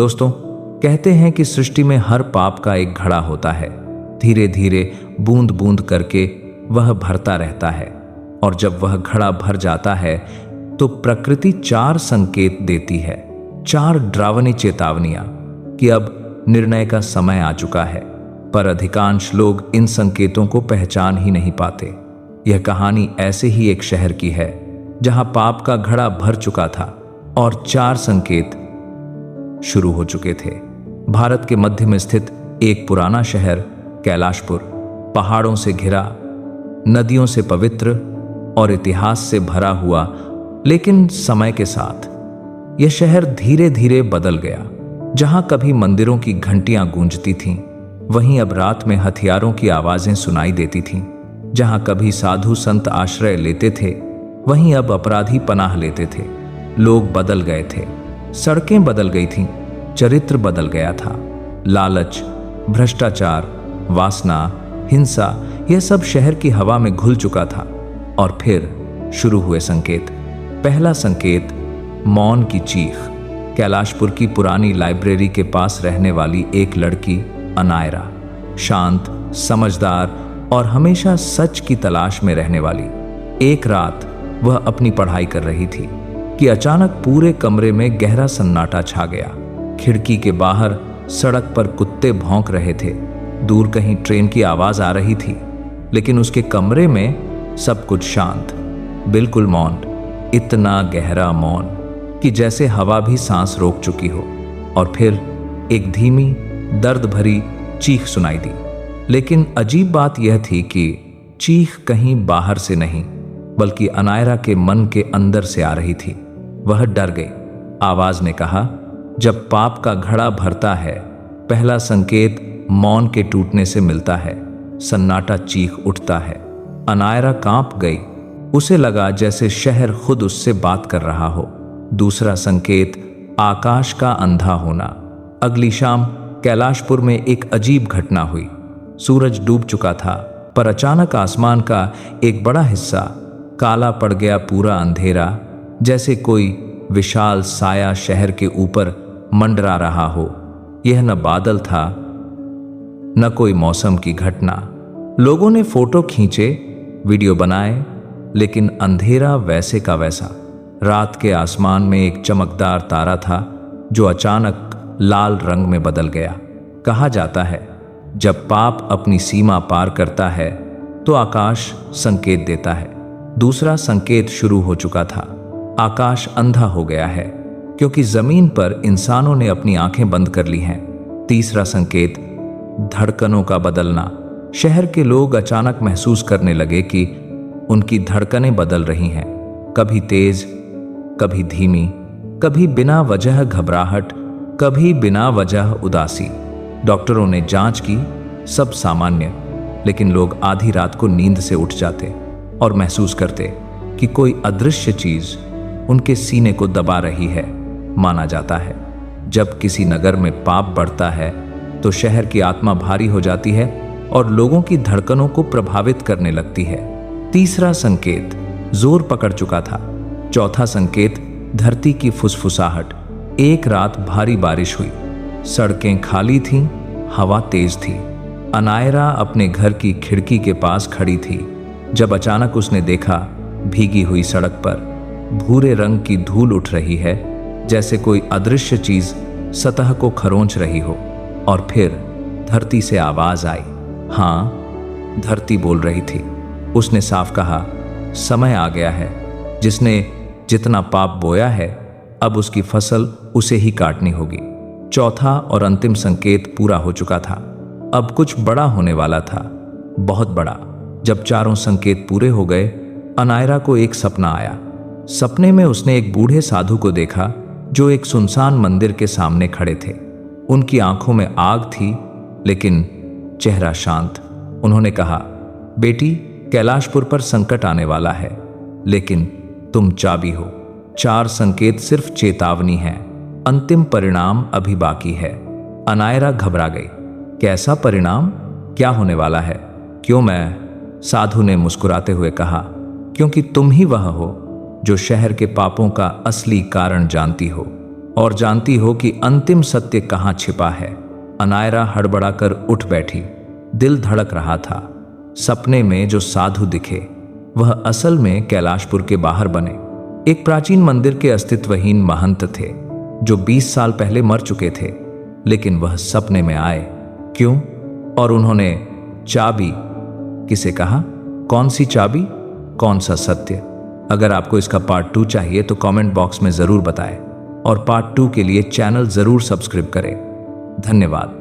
दोस्तों, कहते हैं कि सृष्टि में हर पाप का एक घड़ा होता है। धीरे धीरे बूंद बूंद करके वह भरता रहता है, और जब वह घड़ा भर जाता है तो प्रकृति 4 संकेत देती है, 4 डरावनी चेतावनियां कि अब निर्णय का समय आ चुका है। पर अधिकांश लोग इन संकेतों को पहचान ही नहीं पाते। यह कहानी ऐसे ही एक शहर की है जहां पाप का घड़ा भर चुका था और 4 संकेत शुरू हो चुके थे। भारत के मध्य में स्थित एक पुराना शहर कैलाशपुर, पहाड़ों से घिरा, नदियों से पवित्र और इतिहास से भरा हुआ। लेकिन समय के साथ यह शहर धीरे धीरे बदल गया। जहां कभी मंदिरों की घंटियां गूंजती थीं, वहीं अब रात में हथियारों की आवाजें सुनाई देती थीं। जहां कभी साधु संत आश्रय लेते थे, वहीं अब अपराधी पनाह लेते थे। लोग बदल गए थे, सड़कें बदल गई थीं, चरित्र बदल गया था। लालच, भ्रष्टाचार, वासना, हिंसा, यह सब शहर की हवा में घुल चुका था। और फिर शुरू हुए संकेत। पहला संकेत, मौन की चीख। कैलाशपुर की पुरानी लाइब्रेरी के पास रहने वाली एक लड़की अनायरा, शांत, समझदार और हमेशा सच की तलाश में रहने वाली। एक रात वह अपनी पढ़ाई कर रही थी कि अचानक पूरे कमरे में गहरा सन्नाटा छा गया। खिड़की के बाहर सड़क पर कुत्ते भौंक रहे थे, दूर कहीं ट्रेन की आवाज आ रही थी, लेकिन उसके कमरे में सब कुछ शांत, बिल्कुल मौन। इतना गहरा मौन कि जैसे हवा भी सांस रोक चुकी हो। और फिर एक धीमी, दर्द भरी चीख सुनाई दी। लेकिन अजीब बात यह थी कि चीख कहीं बाहर से नहीं, बल्कि अनायरा के मन के अंदर से आ रही थी। वह डर गई। आवाज ने कहा, जब पाप का घड़ा भरता है, पहला संकेत मौन के टूटने से मिलता है। सन्नाटा चीख उठता है। अनायरा कांप गई। उसे लगा जैसे शहर खुद उससे बात कर रहा हो। दूसरा संकेत, आकाश का अंधा होना। अगली शाम कैलाशपुर में एक अजीब घटना हुई। सूरज डूब चुका था, पर अचानक आसमान का एक बड़ा हिस्सा काला पड़ गया। पूरा अंधेरा, जैसे कोई विशाल साया शहर के ऊपर मंडरा रहा हो। यह न बादल था, न कोई मौसम की घटना। लोगों ने फोटो खींचे, वीडियो बनाए, लेकिन अंधेरा वैसे का वैसा। रात के आसमान में एक चमकदार तारा था जो अचानक लाल रंग में बदल गया। कहा जाता है, जब पाप अपनी सीमा पार करता है तो आकाश संकेत देता है। दूसरा संकेत शुरू हो चुका था। आकाश अंधा हो गया है, क्योंकि जमीन पर इंसानों ने अपनी आंखें बंद कर ली हैं। तीसरा संकेत, धड़कनों का बदलना। शहर के लोग अचानक महसूस करने लगे कि उनकी धड़कनें बदल रही हैं, कभी तेज, कभी धीमी, कभी बिना वजह घबराहट, कभी बिना वजह उदासी। डॉक्टरों ने जांच की, सब सामान्य, लेकिन लोग आधी रात को नींद से उठ जाते और महसूस करते कि कोई अदृश्य चीज उनके सीने को दबा रही है। माना जाता है, जब किसी नगर में पाप बढ़ता है तो शहर की आत्मा भारी हो जाती है और लोगों की धड़कनों को प्रभावित करने लगती है। तीसरा संकेत जोर पकड़ चुका था। चौथा संकेत, धरती की फुसफुसाहट। एक रात भारी बारिश हुई, सड़कें खाली थीं, हवा तेज थी। अनायरा अपने घर की खिड़की के पास खड़ी थी, जब अचानक उसने देखा भीगी हुई सड़क पर भूरे रंग की धूल उठ रही है, जैसे कोई अदृश्य चीज सतह को खरोंच रही हो। और फिर धरती से आवाज आई। हाँ, धरती बोल रही थी। उसने साफ कहा, समय आ गया है। जिसने जितना पाप बोया है, अब उसकी फसल उसे ही काटनी होगी। चौथा और अंतिम संकेत पूरा हो चुका था। अब कुछ बड़ा होने वाला था, बहुत बड़ा। जब चारों संकेत पूरे हो गए, अनायरा को एक सपना आया। सपने में उसने एक बूढ़े साधु को देखा जो एक सुनसान मंदिर के सामने खड़े थे। उनकी आंखों में आग थी, लेकिन चेहरा शांत। उन्होंने कहा, बेटी, कैलाशपुर पर संकट आने वाला है, लेकिन तुम चाबी हो। 4 संकेत सिर्फ चेतावनी है, अंतिम परिणाम अभी बाकी है। अनायरा घबरा गई। कैसा परिणाम? क्या होने वाला है? क्यों मैं? साधु ने मुस्कुराते हुए कहा, क्योंकि तुम ही वह हो जो शहर के पापों का असली कारण जानती हो। और जानती हो कि अंतिम सत्य कहाँ छिपा है। अनायरा हड़बड़ाकर उठ बैठी। दिल धड़क रहा था। सपने में जो साधु दिखे वह असल में कैलाशपुर के बाहर बने। एक प्राचीन मंदिर के अस्तित्वहीन महंत थे जो 20 साल पहले मर चुके थे, लेकिन वह सपने में आए। क्यों? और उन्होंने चाबी किसे कहा? कौन सी चाबी? कौन सा सत्य? अगर आपको इसका पार्ट 2 चाहिए तो कमेंट बॉक्स में जरूर बताएं और पार्ट 2 के लिए चैनल जरूर सब्सक्राइब करें। धन्यवाद।